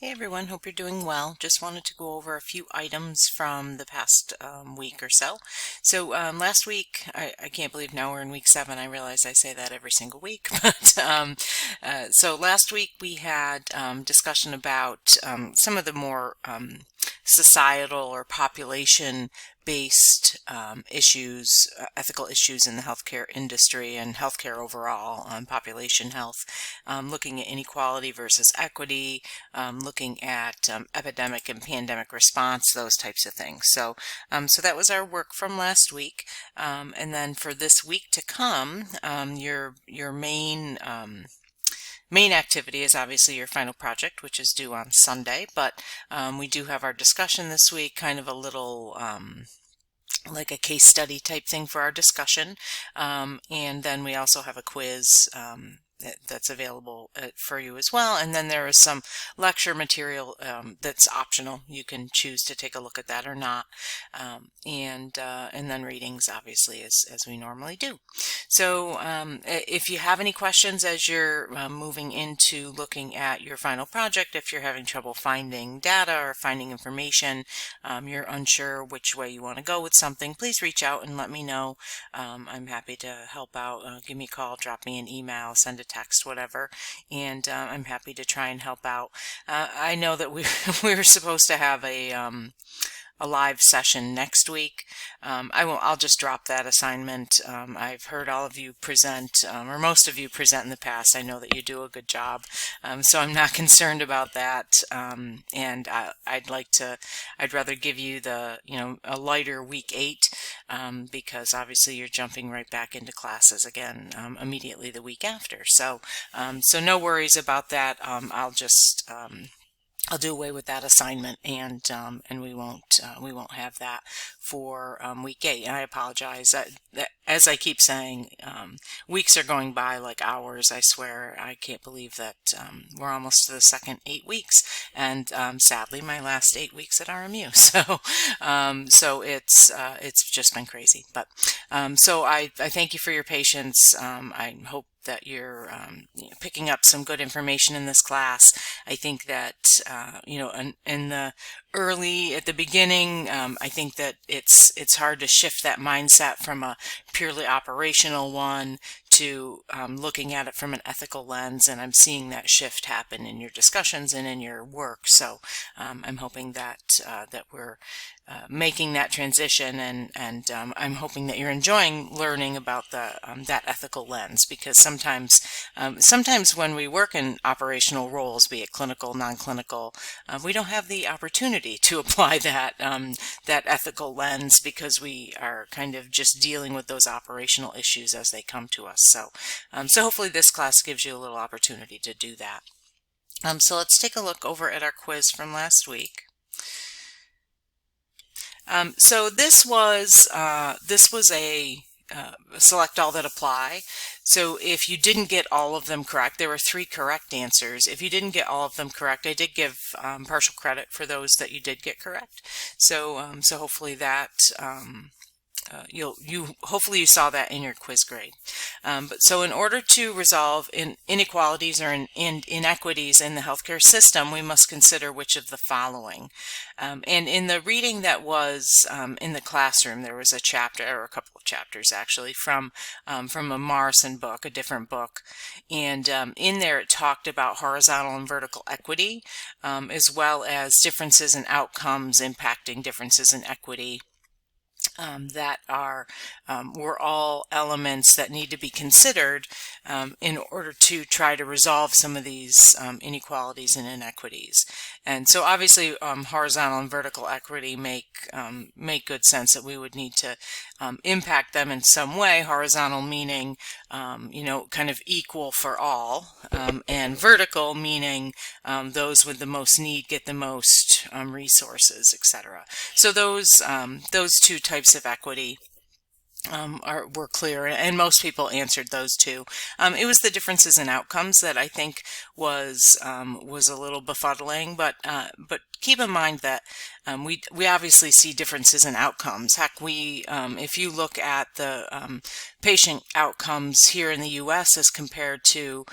Hey everyone, hope you're doing well. Just wanted to go over a few items from the past week or so. Last week, I can't believe now we're in week 7. I realize I say that every single week. So last week we had discussion about some of the more societal or population-based issues, ethical issues in the healthcare industry and healthcare overall, population health, looking at inequality versus equity, looking at epidemic and pandemic response, those types of things. So that was our work from last week. And then for this week to come, your main activity is obviously your final project, which is due on Sunday, but we do have our discussion this week, kind of a little like a case study type thing for our discussion. And then we also have a quiz that's available for you as well. And then there is some lecture material that's optional. You can choose to take a look at that or not. And then readings, obviously, as we normally do. So if you have any questions as you're moving into looking at your final project, if you're having trouble finding data or finding information, you're unsure which way you want to go with something, please reach out and let me know. I'm happy to help out. Give me a call, drop me an email, send a text, whatever, and I'm happy to try and help out. I know that we were supposed to have a live session next week. I'll just drop that assignment. I've heard all of you present, or most of you present in the past. I know that you do a good job, so I'm not concerned about that. And I'd rather give you a lighter week 8, because obviously you're jumping right back into classes again immediately the week after. So no worries about that. I'll do away with that assignment, and we won't have that for week 8. And I apologize. As I keep saying, weeks are going by like hours. I swear, I can't believe that we're almost to the second 8 weeks, and sadly, my last 8 weeks at RMU. So it's just been crazy. But so I thank you for your patience. I hope that you're picking up some good information in this class. I think that in the at the beginning, I think that it's hard to shift that mindset from a purely operational one to looking at it from an ethical lens, and I'm seeing that shift happen in your discussions and in your work. So I'm hoping that we're making that transition, and I'm hoping that you're enjoying learning about that ethical lens, because sometimes when we work in operational roles, be it clinical, non-clinical, we don't have the opportunity to apply that ethical lens, because we are kind of just dealing with those operational issues as they come to us. So hopefully this class gives you a little opportunity to do that. So let's take a look over at our quiz from last week. So this was a select all that apply. So if you didn't get all of them correct, there were 3 correct answers. If you didn't get all of them correct, I did give partial credit for those that you did get correct. So hopefully that hopefully you saw that in your quiz grade. But so in order to resolve inequalities or inequities in the healthcare system, we must consider which of the following. And in the reading that was in the classroom, there was a chapter, or a couple of chapters actually, from a Morrison book, a different book, and in there it talked about horizontal and vertical equity, as well as differences in outcomes impacting differences in equity. That were all elements that need to be considered in order to try to resolve some of these inequalities and inequities. And so obviously horizontal and vertical equity make good sense, that we would need to impact them in some way. Horizontal meaning kind of equal for all, and vertical meaning those with the most need get the most resources, etc. So those 2 types of equity were clear, and most people answered those two. It was the differences in outcomes that I think was a little befuddling, but keep in mind that we obviously see differences in outcomes. Heck, if you look at the patient outcomes here in the U.S. as compared to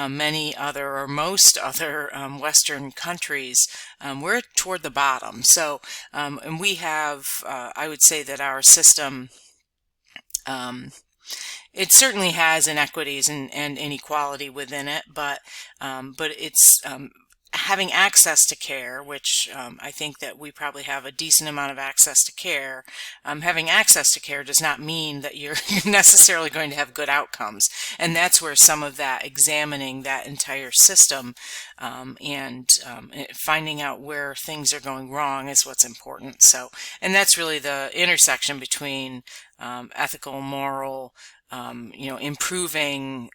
many other or most other Western countries, we're toward the bottom. So, and we have, I would say that our system, it certainly has inequities and inequality within it, but it's having access to care, which I think that we probably have a decent amount of access to care. Having access to care does not mean that you're necessarily going to have good outcomes, and that's where some of that examining that entire system and finding out where things are going wrong is what's important. So, and that's really the intersection between ethical, moral, improving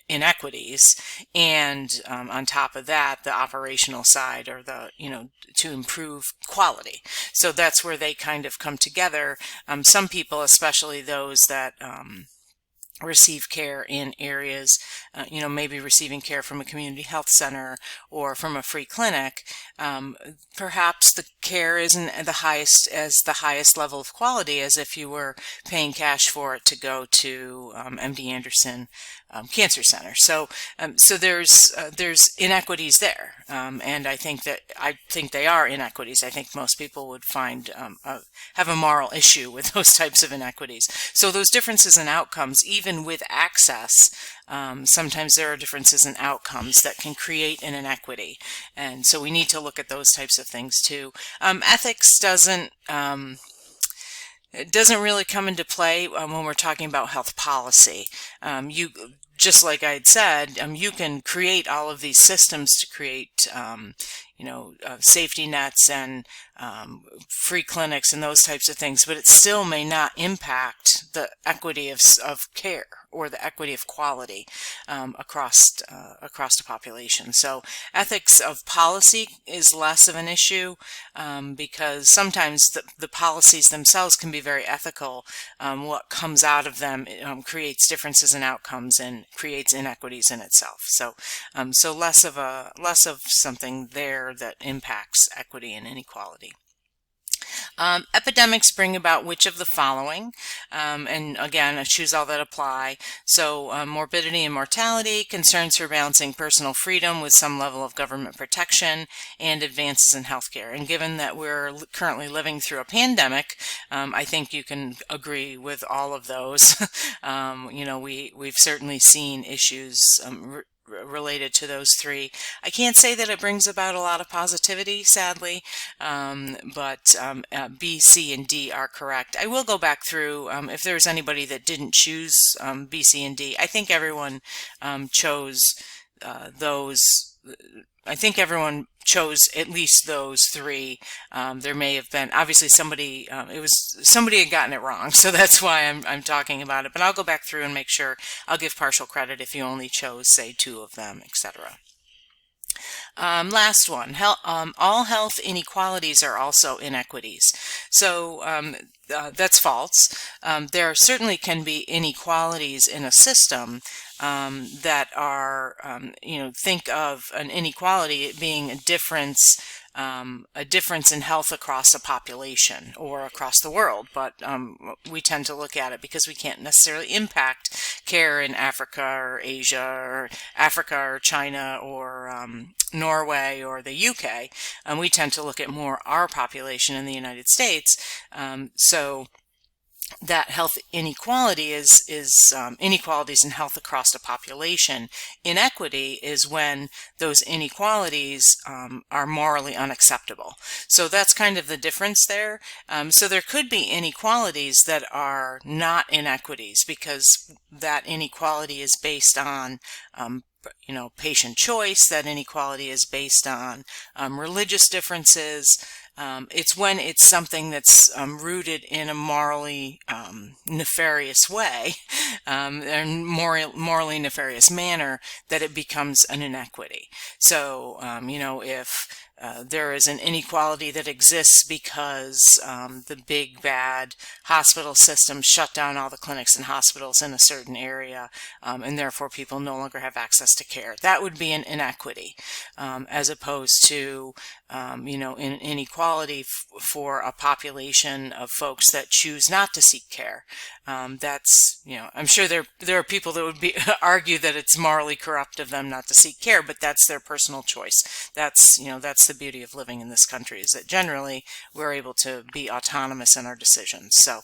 inequities, and on top of that, the operational side, or to improve quality. So that's where they kind of come together. Some people, especially those that receive care in areas, maybe receiving care from a community health center or from a free clinic, perhaps the care isn't the highest level of quality as if you were paying cash for it to go to MD Anderson Cancer Center. So there's inequities there, and I think they are inequities. I think most people would have a moral issue with those types of inequities. So those differences in outcomes, even with access, sometimes there are differences in outcomes that can create an inequity, and so we need to look at those types of things too. Ethics it doesn't really come into play when we're talking about health policy. Just like I had said, you can create all of these systems to create, safety nets and free clinics and those types of things, but it still may not impact the equity of care or the equity of quality across the population. So ethics of policy is less of an issue because sometimes the policies themselves can be very ethical. What comes out of them creates differences in outcomes and creates inequities in itself. So less of something there that impacts equity and inequality. Epidemics bring about which of the following? And again, I choose all that apply. So morbidity and mortality, concerns for balancing personal freedom with some level of government protection, and advances in healthcare. And given that we're currently living through a pandemic, I think you can agree with all of those. We've certainly seen issues related to those three. I can't say that it brings about a lot of positivity, sadly, but B, C, and D are correct. I will go back through if there's anybody that didn't choose B, C, and D. I think everyone chose those. I think everyone chose at least those three. There may have been, obviously, somebody had gotten it wrong, so that's why I'm talking about it. But I'll go back through and make sure. I'll give partial credit if you only chose, say, two of them, etc. Last one, all health inequalities are also inequities. So that's false. There certainly can be inequalities in a system that are, think of an inequality being a difference in health across a population or across the world, but we tend to look at it because we can't necessarily impact care in Africa or Asia or Africa or China or Norway or the UK. We tend to look at more our population in the United States. So that health inequality is inequalities in health across a population. Inequity is when those inequalities are morally unacceptable. So that's kind of the difference there. So there could be inequalities that are not inequities because that inequality is based on patient choice. That inequality is based on religious differences. It's when it's something that's rooted in a morally nefarious way, and morally nefarious manner, that it becomes an inequity. So, if there is an inequality that exists because the big bad hospital system shut down all the clinics and hospitals in a certain area, and therefore people no longer have access to care. That would be an inequity, as opposed to an inequality for a population of folks that choose not to seek care. That's, I'm sure there are people that would argue that it's morally corrupt of them not to seek care, but that's their personal choice. That's the beauty of living in this country, is that generally we're able to be autonomous in our decisions. So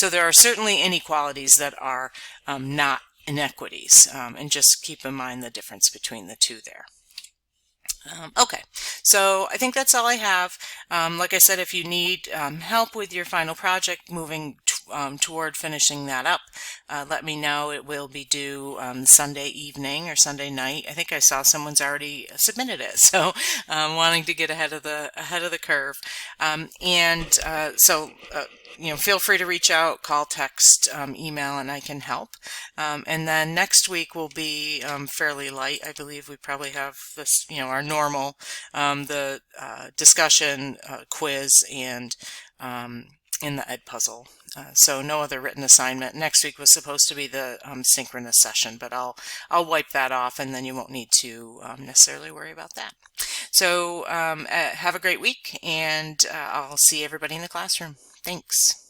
there are certainly inequalities that are not inequities, and just keep in mind the difference between the two there. Okay, so I think that's all I have. Like I said, if you need help with your final project moving toward finishing that up, let me know. It will be due Sunday evening or Sunday night. I think I saw someone's already submitted it, so wanting to get ahead of the curve. Feel free to reach out, call, text, email, and I can help. And then next week will be fairly light. I believe we probably have this, our normal, the discussion, quiz, and in the Ed puzzle. So no other written assignment. Next week was supposed to be the synchronous session, but I'll wipe that off, and then you won't need to necessarily worry about that. So have a great week, and I'll see everybody in the classroom. Thanks.